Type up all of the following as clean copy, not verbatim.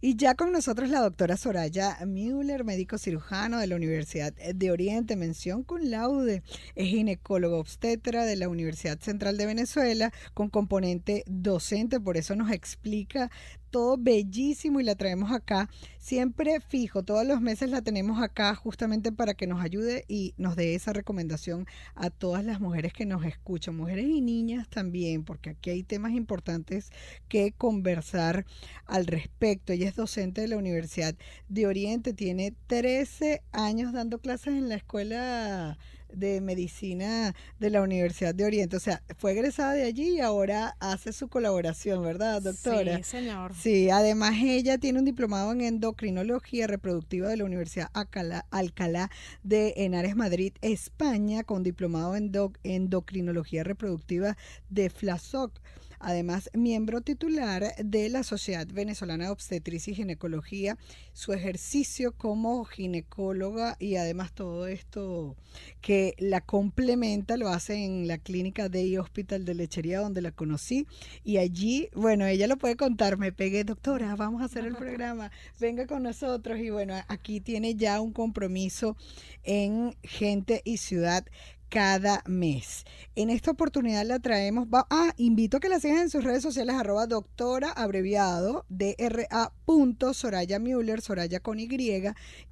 Y ya con nosotros la doctora Soraya Müller, médico cirujano de la Universidad de Oriente, mención cum laude, es ginecólogo obstetra de la Universidad Central de Venezuela, con componente docente, por eso nos explica todo bellísimo y la traemos acá, siempre fijo, todos los meses la tenemos acá justamente para que nos ayude y nos dé esa recomendación a todas las mujeres que nos escuchan, mujeres y niñas también, porque aquí hay temas importantes que conversar al respecto. Ella es docente de la Universidad de Oriente, tiene 13 años dando clases en la escuela de medicina de la Universidad de Oriente, o sea, fue egresada de allí y ahora hace su colaboración, ¿verdad, doctora? Sí, señor. Sí, además ella tiene un diplomado en endocrinología reproductiva de la Universidad Alcalá de Henares, Madrid, España, con diplomado en endocrinología reproductiva de FLASOC. Además, miembro titular de la Sociedad Venezolana de Obstetricia y Ginecología, su ejercicio como ginecóloga y además todo esto que la complementa lo hace en la clínica Day Hospital de Lechería, donde la conocí, y allí, bueno, ella lo puede contar, me pegué, doctora, vamos a hacer el programa, venga con nosotros, y bueno, aquí tiene ya un compromiso en Gente y Ciudad cada mes. En esta oportunidad la traemos, invito a que la sigan en sus redes sociales, @doctora, abreviado, DRA. Soraya Müller, Soraya con Y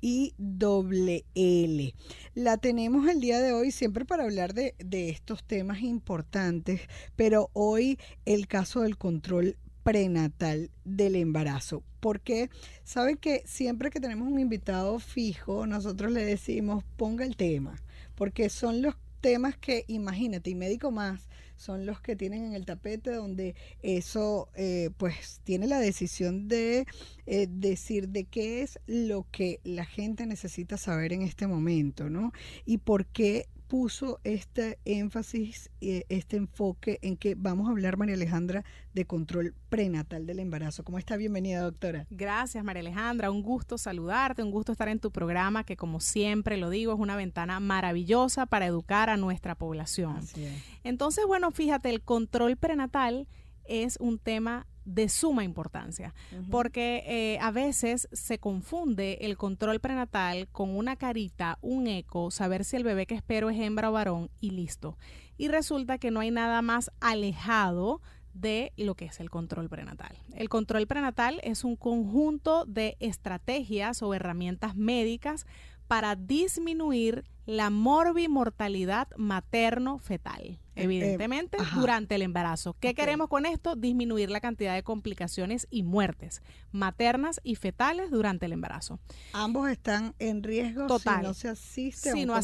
y doble L. La tenemos el día de hoy siempre para hablar de estos temas importantes, pero hoy el caso del control prenatal del embarazo, porque saben que siempre que tenemos un invitado fijo, nosotros le decimos ponga el tema, porque son los temas que, imagínate, y médico más, son los que tienen en el tapete donde eso pues tiene la decisión de decir de qué es lo que la gente necesita saber en este momento, ¿no? Y por qué puso este énfasis, este enfoque en que vamos a hablar, María Alejandra, de control prenatal del embarazo. ¿Cómo está? Bienvenida, doctora. Gracias, María Alejandra. Un gusto saludarte, un gusto estar en tu programa, que como siempre lo digo, es una ventana maravillosa para educar a nuestra población. Así es. Entonces, bueno, fíjate, el control prenatal es un tema de suma importancia, porque a veces se confunde el control prenatal con una carita, un eco, saber si el bebé que espero es hembra o varón y listo. Y resulta que no hay nada más alejado de lo que es el control prenatal. El control prenatal es un conjunto de estrategias o herramientas médicas para disminuir la morbimortalidad materno-fetal, evidentemente, durante el embarazo. ¿Qué queremos con esto? Disminuir la cantidad de complicaciones y muertes maternas y fetales durante el embarazo. Ambos están en riesgo total, si no se asiste si no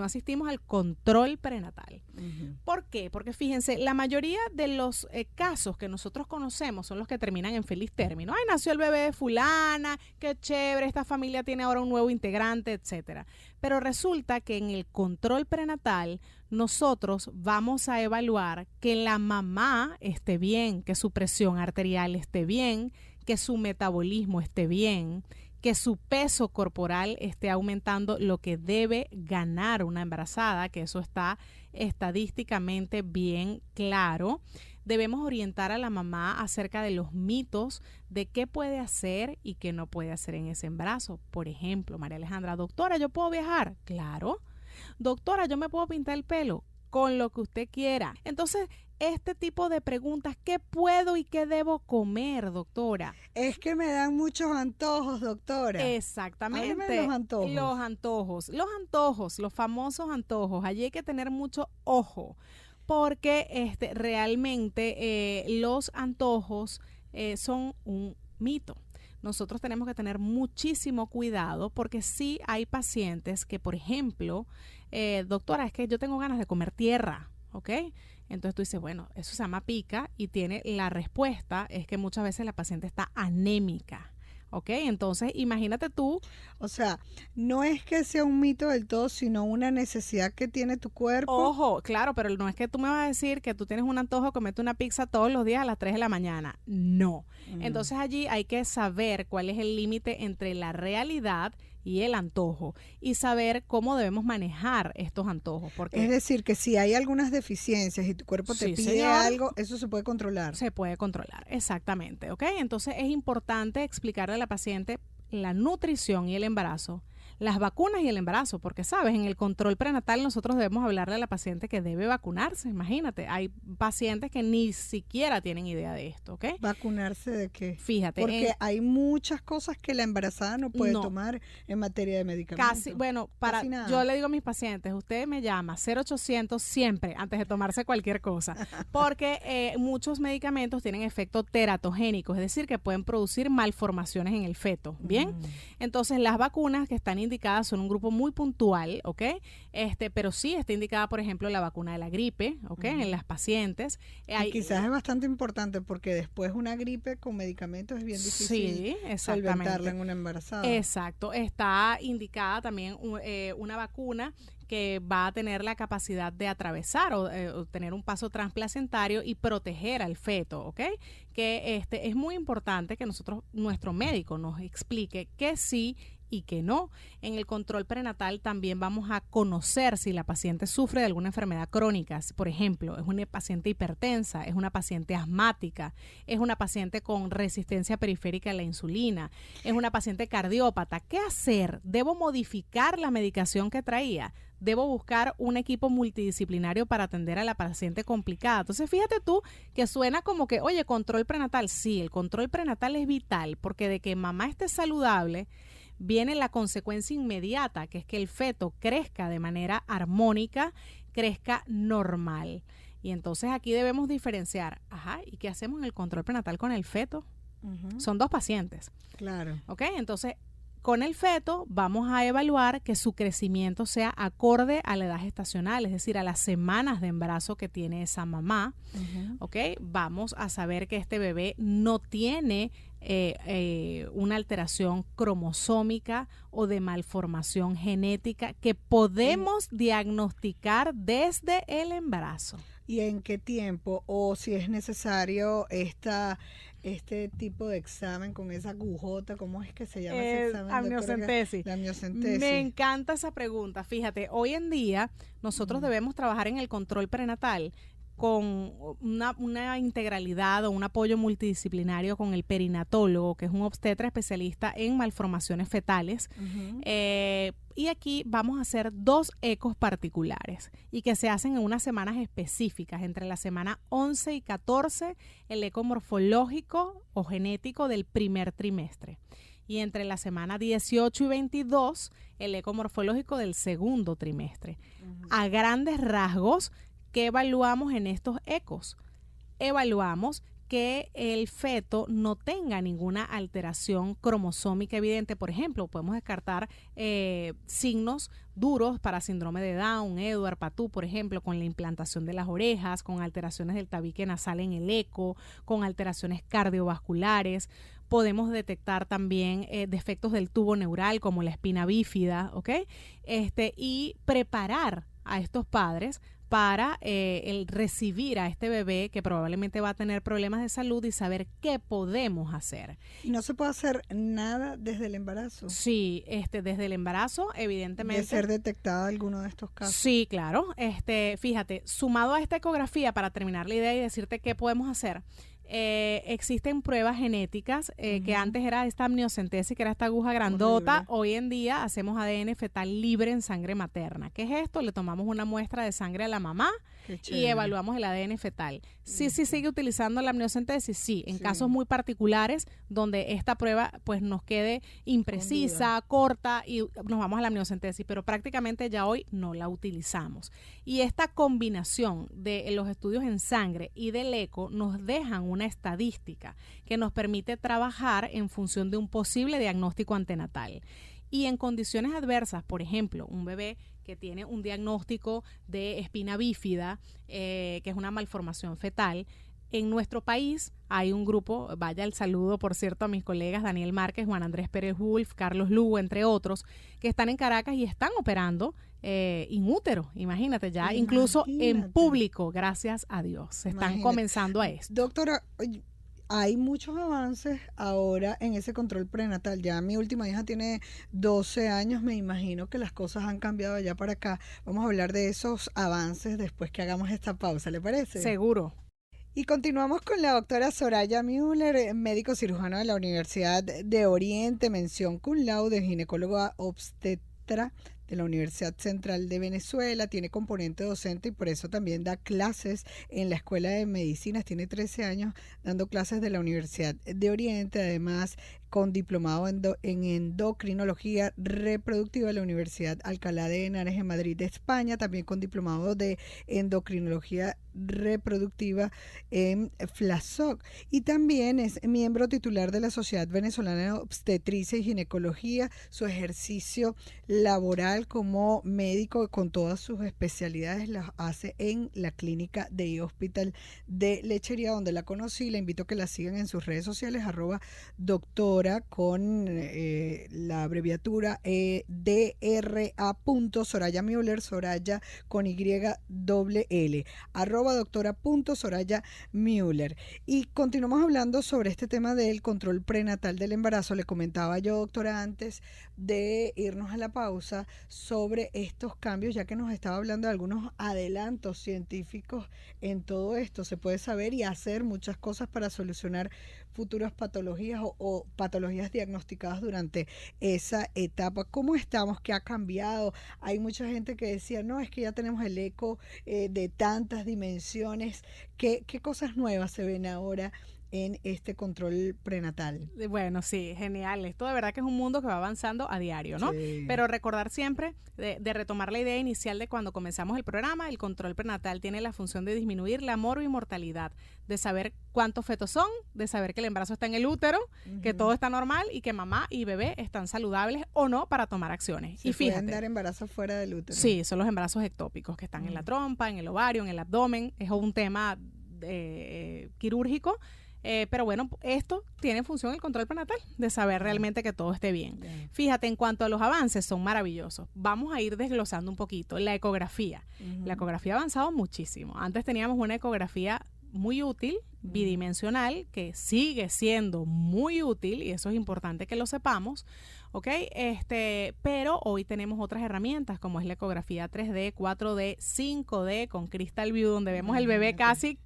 asistimos al control prenatal. ¿Por qué? Porque fíjense, la mayoría de los casos que nosotros conocemos son los que terminan en feliz término. Ay, nació el bebé de fulana, qué chévere, esta familia tiene ahora un nuevo integrante, etcétera. Pero resulta que en el control prenatal nosotros vamos a evaluar que la mamá esté bien, que su presión arterial esté bien, que su metabolismo esté bien, que su peso corporal esté aumentando lo que debe ganar una embarazada, que eso está estadísticamente bien claro. Debemos orientar a la mamá acerca de los mitos de qué puede hacer y qué no puede hacer en ese embarazo. Por ejemplo, María Alejandra, doctora, ¿yo puedo viajar? Claro. Doctora, ¿yo me puedo pintar el pelo? Con lo que usted quiera. Entonces, este tipo de preguntas, ¿qué puedo y qué debo comer, doctora? Es que me dan muchos antojos, doctora. Exactamente. Háblame de los antojos. Los famosos antojos. Allí hay que tener mucho ojo, porque realmente los antojos son un mito. Nosotros tenemos que tener muchísimo cuidado, porque sí hay pacientes que, por ejemplo, doctora, es que yo tengo ganas de comer tierra, ¿ok? Entonces tú dices, bueno, eso se llama pica, y la respuesta es que muchas veces la paciente está anémica. ¿Ok? Entonces, imagínate tú. O sea, no es que sea un mito del todo, sino una necesidad que tiene tu cuerpo. Ojo, claro, pero no es que tú me vas a decir que tú tienes un antojo de comerte una pizza todos los días a las 3 de la mañana. No. Entonces allí hay que saber cuál es el límite entre la realidad y el antojo, y saber cómo debemos manejar estos antojos. Porque es decir, que si hay algunas deficiencias y tu cuerpo te Sí, pide señor. algo, eso se puede controlar. se puede controlar, exactamente, ¿ok? Entonces es importante explicarle a la paciente la nutrición y el embarazo, las vacunas y el embarazo, porque sabes, en el control prenatal nosotros debemos hablarle a la paciente que debe vacunarse. Imagínate, hay pacientes que ni siquiera tienen idea de esto, ¿ok? ¿Vacunarse de qué? Fíjate, Porque hay muchas cosas que la embarazada no puede No. tomar en materia de medicamentos. casi, bueno, para Casi nada. yo le digo a mis pacientes, usted me llama 0800 siempre antes de tomarse cualquier cosa, porque muchos medicamentos tienen efecto teratogénico, es decir, que pueden producir malformaciones en el feto, ¿bien? Entonces, las vacunas que están indicadas son un grupo muy puntual, ¿ok? Pero sí está indicada, por ejemplo, la vacuna de la gripe, ¿ok? En las pacientes. Y quizás es bastante importante porque después una gripe con medicamentos es bien difícil Sí, solventarla exactamente. en una embarazada. Exacto. Está indicada también una vacuna que va a tener la capacidad de atravesar o tener un paso transplacentario y proteger al feto, ¿ok? Que es muy importante que nuestro médico nos explique que sí y que no. En el control prenatal también vamos a conocer si la paciente sufre de alguna enfermedad crónica. Por ejemplo, es una paciente hipertensa, es una paciente asmática, es una paciente con resistencia periférica a la insulina, es una paciente cardiópata. ¿Qué hacer? ¿Debo modificar la medicación que traía? ¿Debo buscar un equipo multidisciplinario para atender a la paciente complicada? Entonces, fíjate tú que suena como que, oye, control prenatal. Sí, el control prenatal es vital porque de que mamá esté saludable viene la consecuencia inmediata, que es que el feto crezca de manera armónica, crezca normal. Y entonces aquí debemos diferenciar, ¿y qué hacemos en el control prenatal con el feto? Son 2 pacientes. Claro. ¿Ok? Entonces, con el feto vamos a evaluar que su crecimiento sea acorde a la edad gestacional, es decir, a las semanas de embarazo que tiene esa mamá. ¿Ok? Vamos a saber que este bebé no tiene una alteración cromosómica o de malformación genética que podemos diagnosticar desde el embarazo. ¿Y en qué tiempo? O si es necesario este tipo de examen con esa agujota, ¿cómo es que se llama ese examen? Amniocentesis. La amniocentesis. Me encanta esa pregunta. Fíjate, hoy en día nosotros debemos trabajar en el control prenatal con una integralidad o un apoyo multidisciplinario con el perinatólogo, que es un obstetra especialista en malformaciones fetales. Y aquí vamos a hacer 2 ecos particulares y que se hacen en unas semanas específicas. Entre la semana 11 y 14, el eco morfológico o genético del primer trimestre. Y entre la semana 18 y 22, el eco morfológico del segundo trimestre. A grandes rasgos, ¿qué evaluamos en estos ecos? Evaluamos que el feto no tenga ninguna alteración cromosómica evidente. Por ejemplo, podemos descartar signos duros para síndrome de Down, Edwards, Patú, por ejemplo, con la implantación de las orejas, con alteraciones del tabique nasal en el eco, con alteraciones cardiovasculares. Podemos detectar también defectos del tubo neural como la espina bífida, ¿ok? Y preparar a estos padres para el recibir a este bebé que probablemente va a tener problemas de salud y saber qué podemos hacer. ¿Y no se puede hacer nada desde el embarazo? Sí, desde el embarazo, evidentemente. ¿De ser detectado alguno de estos casos? Sí, claro. Fíjate, sumado a esta ecografía, para terminar la idea y decirte qué podemos hacer, existen pruebas genéticas que antes era esta amniocentesis, que era esta aguja grandota. Horrible. Hoy en día hacemos ADN fetal libre en sangre materna. ¿Qué es esto? Le tomamos una muestra de sangre a la mamá y evaluamos el ADN fetal. Sí sigue utilizando la amniocentesis, sí, en casos muy particulares donde esta prueba pues nos quede imprecisa, corta y nos vamos a la amniocentesis, pero prácticamente ya hoy no la utilizamos. Y esta combinación de los estudios en sangre y del eco nos dejan una estadística que nos permite trabajar en función de un posible diagnóstico antenatal. Y en condiciones adversas, por ejemplo, un bebé que tiene un diagnóstico de espina bífida, que es una malformación fetal, en nuestro país hay un grupo, vaya el saludo por cierto a mis colegas Daniel Márquez, Juan Andrés Pérez Wolf, Carlos Lugo, entre otros, que están en Caracas y están operando in útero, imagínate ya, incluso en público, gracias a Dios, se están comenzando a esto. Doctora, hay muchos avances ahora en ese control prenatal. Ya mi última hija tiene 12 años, me imagino que las cosas han cambiado allá para acá. Vamos a hablar de esos avances después que hagamos esta pausa, ¿le parece? Seguro. Y continuamos con la doctora Soraya Müller, médico cirujano de la Universidad de Oriente, mención cum laude, ginecóloga obstetra de la Universidad Central de Venezuela, tiene componente docente y por eso también da clases en la Escuela de Medicinas, tiene 13 años dando clases de la Universidad de Oriente, además con diplomado en endocrinología reproductiva de la Universidad Alcalá de Henares en Madrid, España, también con diplomado de endocrinología reproductiva en FLASOC y también es miembro titular de la Sociedad Venezolana de Obstetricia y Ginecología. Su ejercicio laboral como médico con todas sus especialidades las hace en la clínica de Hospital de Lechería, donde la conocí. Le invito a que la sigan en sus redes sociales, @doctora con la abreviatura DRA.Soraya Müller, Soraya con YLL, @doctora.Soraya Müller. Y continuamos hablando sobre este tema del control prenatal del embarazo. Le comentaba yo, doctora, antes de irnos a la pausa, sobre estos cambios, ya que nos estaba hablando de algunos adelantos científicos en todo esto. Se puede saber y hacer muchas cosas para solucionar futuras patologías o patologías diagnosticadas durante esa etapa. ¿Cómo estamos? ¿Qué ha cambiado? Hay mucha gente que decía, no, es que ya tenemos el eco de tantas dimensiones. ¿Qué cosas nuevas se ven ahora en este control prenatal? Bueno, sí, genial. Esto de verdad que es un mundo que va avanzando a diario, ¿no? Sí. Pero recordar siempre de retomar la idea inicial de cuando comenzamos el programa, el control prenatal tiene la función de disminuir la morbi-mortalidad, de saber cuántos fetos son, de saber que el embarazo está en el útero, que todo está normal y que mamá y bebé están saludables o no para tomar acciones. ¿Se y fíjate, pueden dar embarazos fuera del útero? Sí, son los embarazos ectópicos que están en la trompa, en el ovario, en el abdomen. Es un tema quirúrgico. Pero bueno, esto tiene función el control prenatal, de saber realmente que todo esté bien. Fíjate, en cuanto a los avances, son maravillosos. Vamos a ir desglosando un poquito. La ecografía. La ecografía ha avanzado muchísimo. Antes teníamos una ecografía muy útil, bidimensional, que sigue siendo muy útil, y eso es importante que lo sepamos, ¿ok? Pero hoy tenemos otras herramientas, como es la ecografía 3D, 4D, 5D, con Crystal View, donde vemos el bebé casi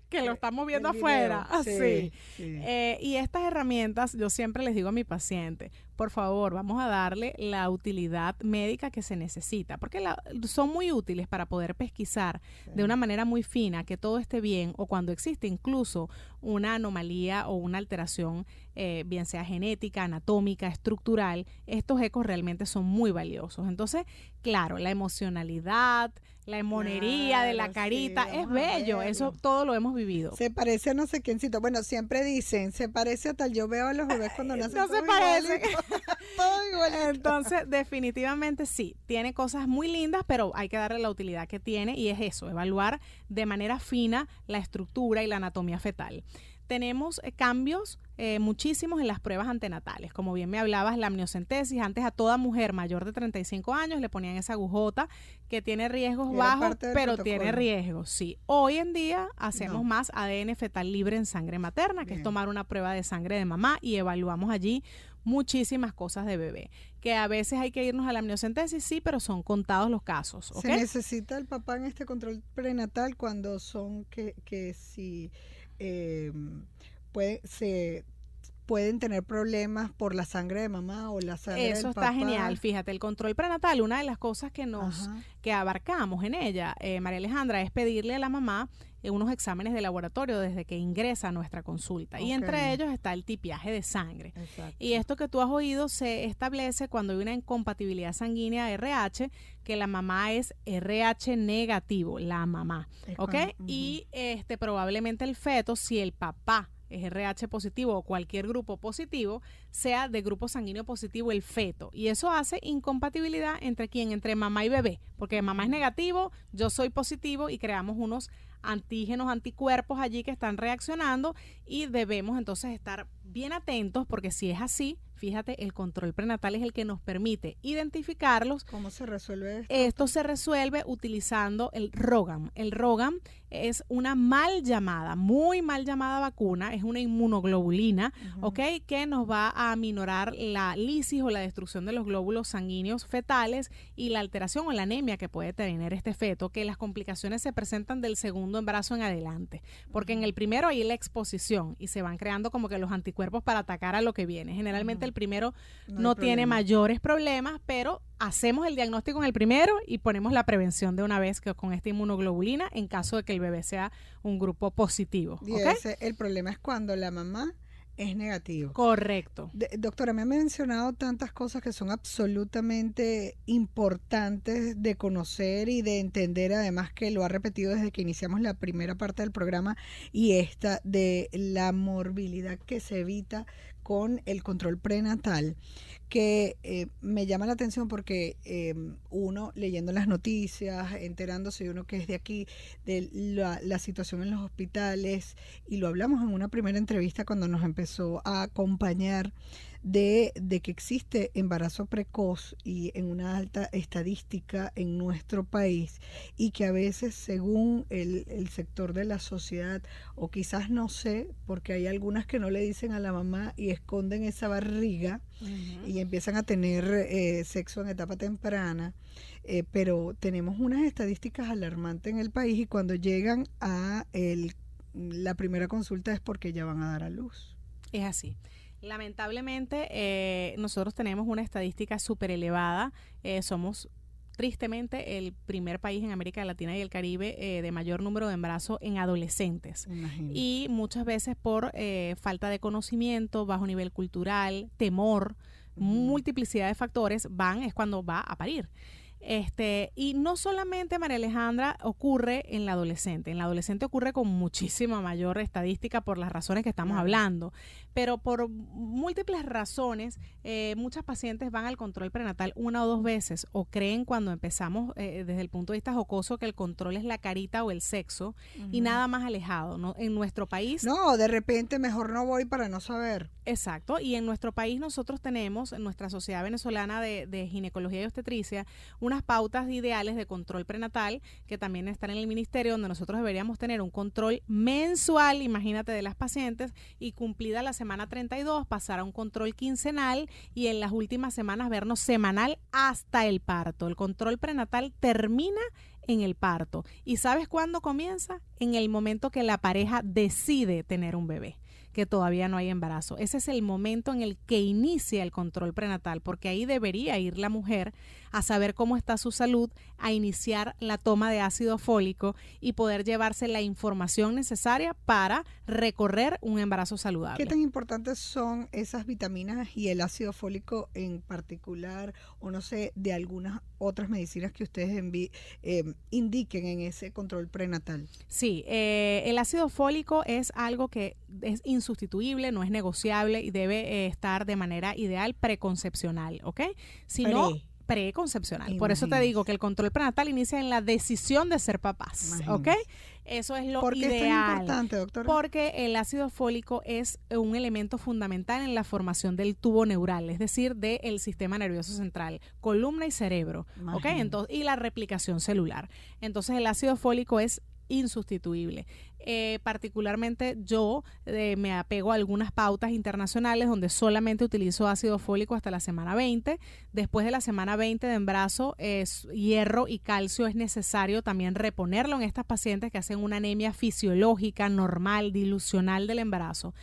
que lo estamos viendo afuera. Sí. Y estas herramientas, yo siempre les digo a mi paciente, por favor, vamos a darle la utilidad médica que se necesita, porque son muy útiles para poder pesquisar de una manera muy fina que todo esté bien, o cuando existe incluso una anomalía o una alteración, bien sea genética, anatómica, estructural. Estos ecos realmente son muy valiosos. Entonces, claro, la emocionalidad, la monería de la carita, es bello, eso todo lo hemos vivido. Se parece a no sé quiéncito. Bueno, siempre dicen, se parece a tal. Yo veo a los bebés cuando nacen. No se parece. Todo igualito. Entonces, definitivamente sí, tiene cosas muy lindas, pero hay que darle la utilidad que tiene, y es eso, evaluar de manera fina la estructura y la anatomía fetal. Tenemos cambios muchísimos en las pruebas antenatales. Como bien me hablabas, la amniocentesis. Antes a toda mujer mayor de 35 años le ponían esa agujota que tiene riesgos bajos, pero tiene riesgos. Sí. Hoy en día hacemos más ADN fetal libre en sangre materna, que es tomar una prueba de sangre de mamá y evaluamos allí muchísimas cosas de bebé. Que a veces hay que irnos a la amniocentesis, sí, pero son contados los casos. ¿Okay? ¿Se necesita el papá en este control prenatal cuando son que si pueden tener problemas por la sangre de mamá o la sangre del papá? Eso está genial. Fíjate, el control prenatal, una de las cosas que abarcamos en ella, María Alejandra, es pedirle a la mamá unos exámenes de laboratorio desde que ingresa a nuestra consulta. Y entre ellos está el tipiaje de sangre. Exacto. Y esto que tú has oído se establece cuando hay una incompatibilidad sanguínea RH, que la mamá es RH negativo, la mamá. ¿Ok? Y probablemente el feto, si el papá es RH positivo o cualquier grupo positivo, sea de grupo sanguíneo positivo el feto. Y eso hace incompatibilidad entre mamá y bebé, porque mamá es negativo, yo soy positivo y creamos unos antígenos, anticuerpos allí que están reaccionando, y debemos entonces estar bien atentos, porque si es así, fíjate, el control prenatal es el que nos permite identificarlos. ¿Cómo se resuelve esto? Esto se resuelve utilizando el RhoGAM. El RhoGAM es una muy mal llamada vacuna, es una inmunoglobulina, ¿ok? Que nos va a aminorar la lisis o la destrucción de los glóbulos sanguíneos fetales y la alteración o la anemia que puede tener este feto, que las complicaciones se presentan del segundo embarazo en adelante, porque en el primero hay la exposición y se van creando como que los anticuerpos para atacar a lo que viene. Generalmente el primero no tiene mayores problemas, pero hacemos el diagnóstico en el primero y ponemos la prevención de una vez con esta inmunoglobulina en caso de que el bebé sea un grupo positivo. Y ¿Okay? el problema es cuando la mamá es negativo. Correcto. Doctora, me ha mencionado tantas cosas que son absolutamente importantes de conocer y de entender, además que lo ha repetido desde que iniciamos la primera parte del programa, y esta de la morbilidad que se evita con el control prenatal, que me llama la atención porque uno leyendo las noticias, enterándose de uno que es de aquí, de la situación en los hospitales, y lo hablamos en una primera entrevista cuando nos empezó a acompañar, de que existe embarazo precoz y en una alta estadística en nuestro país, y que a veces según el sector de la sociedad, o quizás no sé, porque hay algunas que no le dicen a la mamá y esconden esa barriga y empiezan a tener sexo en etapa temprana, pero tenemos unas estadísticas alarmantes en el país, y cuando llegan a la primera consulta es porque ya van a dar a luz. Es así. Lamentablemente, nosotros tenemos una estadística súper elevada. Somos tristemente el primer país en América Latina y el Caribe de mayor número de embarazos en adolescentes. Imagínate. Y muchas veces por falta de conocimiento, bajo nivel cultural, temor, multiplicidad de factores, es cuando va a parir. Y no solamente, María Alejandra, ocurre en la adolescente ocurre con muchísima mayor estadística por las razones que estamos hablando, pero por múltiples razones muchas pacientes van al control prenatal una o dos veces, o creen cuando empezamos desde el punto de vista jocoso que el control es la carita o el sexo, y nada más alejado, ¿no? En nuestro país... No, de repente mejor no voy para no saber. Exacto, y en nuestro país nosotros tenemos, en nuestra Sociedad Venezolana de Ginecología y Obstetricia, unas pautas ideales de control prenatal que también están en el ministerio, donde nosotros deberíamos tener un control mensual, imagínate, de las pacientes, y cumplida la semana 32, pasar a un control quincenal, y en las últimas semanas vernos semanal hasta el parto. El control prenatal termina en el parto. ¿Y sabes cuándo comienza? En el momento que la pareja decide tener un bebé, que todavía no hay embarazo. Ese es el momento en el que inicia el control prenatal, porque ahí debería ir la mujer a saber cómo está su salud, a iniciar la toma de ácido fólico y poder llevarse la información necesaria para recorrer un embarazo saludable. ¿Qué tan importantes son esas vitaminas y el ácido fólico en particular, o no sé, de algunas otras medicinas que ustedes indiquen en ese control prenatal? Sí, el ácido fólico es algo que es insustituible, no es negociable y debe estar de manera ideal preconcepcional, ¿ok? Si no, preconcepcional. Por eso te digo que el control prenatal inicia en la decisión de ser papás, ¿ok? Eso es lo ideal. ¿Por qué es tan importante, doctora? Porque el ácido fólico es un elemento fundamental en la formación del tubo neural, es decir, del sistema nervioso central, columna y cerebro, ¿ok? Entonces, y la replicación celular. Entonces, el ácido fólico es insustituible. Particularmente yo me apego a algunas pautas internacionales donde solamente utilizo ácido fólico hasta la semana 20. Después de la semana 20 de embarazo, hierro y calcio es necesario también reponerlo en estas pacientes que hacen una anemia fisiológica, normal, dilucional del embarazo.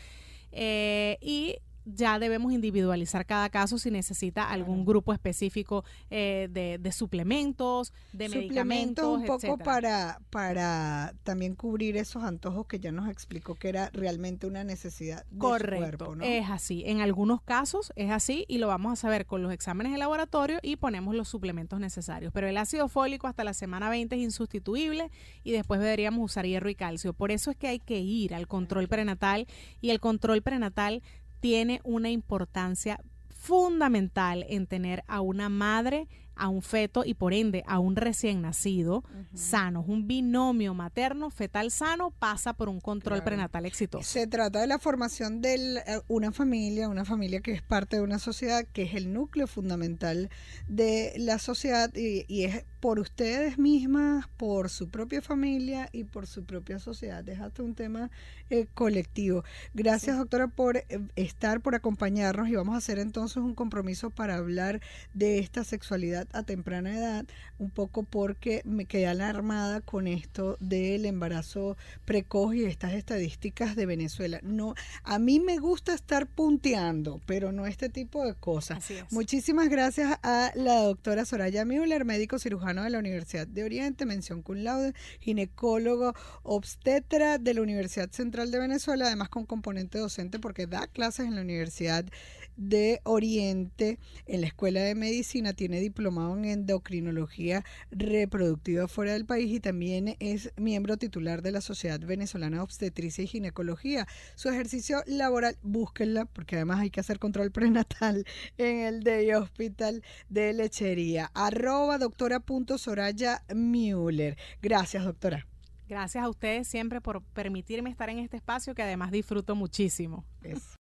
Y ya debemos individualizar cada caso si necesita algún grupo específico de suplementos, de medicamentos, un poco etcétera. para también cubrir esos antojos que ya nos explicó que era realmente una necesidad de Correcto, su cuerpo, ¿no? Es así. En algunos casos es así y lo vamos a saber con los exámenes de laboratorio y ponemos los suplementos necesarios. Pero el ácido fólico hasta la semana 20 es insustituible y después deberíamos usar hierro y calcio. Por eso es que hay que ir al control prenatal, y el control prenatal tiene una importancia fundamental en tener a una madre a un feto y por ende a un recién nacido sano. Un binomio materno-fetal sano pasa por un control prenatal exitoso. Se trata de la formación de una familia que es parte de una sociedad, que es el núcleo fundamental de la sociedad y es por ustedes mismas, por su propia familia y por su propia sociedad. Es hasta un tema colectivo. Gracias, doctora, por por acompañarnos, y vamos a hacer entonces un compromiso para hablar de esta sexualidad a temprana edad, un poco porque me quedé alarmada con esto del embarazo precoz y estas estadísticas de Venezuela. No, a mí me gusta estar punteando, pero no este tipo de cosas. Así es. Muchísimas gracias a la doctora Soraya Müller, médico cirujano de la Universidad de Oriente, mención cum laude, ginecólogo obstetra de la Universidad Central de Venezuela, además con componente docente porque da clases en la Universidad de Oriente, en la Escuela de Medicina, tiene diplomado en endocrinología reproductiva fuera del país y también es miembro titular de la Sociedad Venezolana de Obstetricia y Ginecología. Su ejercicio laboral, búsquenla, porque además hay que hacer control prenatal en el Day Hospital de Lechería. @doctora.Soraya Müller. Gracias, doctora. Gracias a ustedes siempre por permitirme estar en este espacio que además disfruto muchísimo. Eso.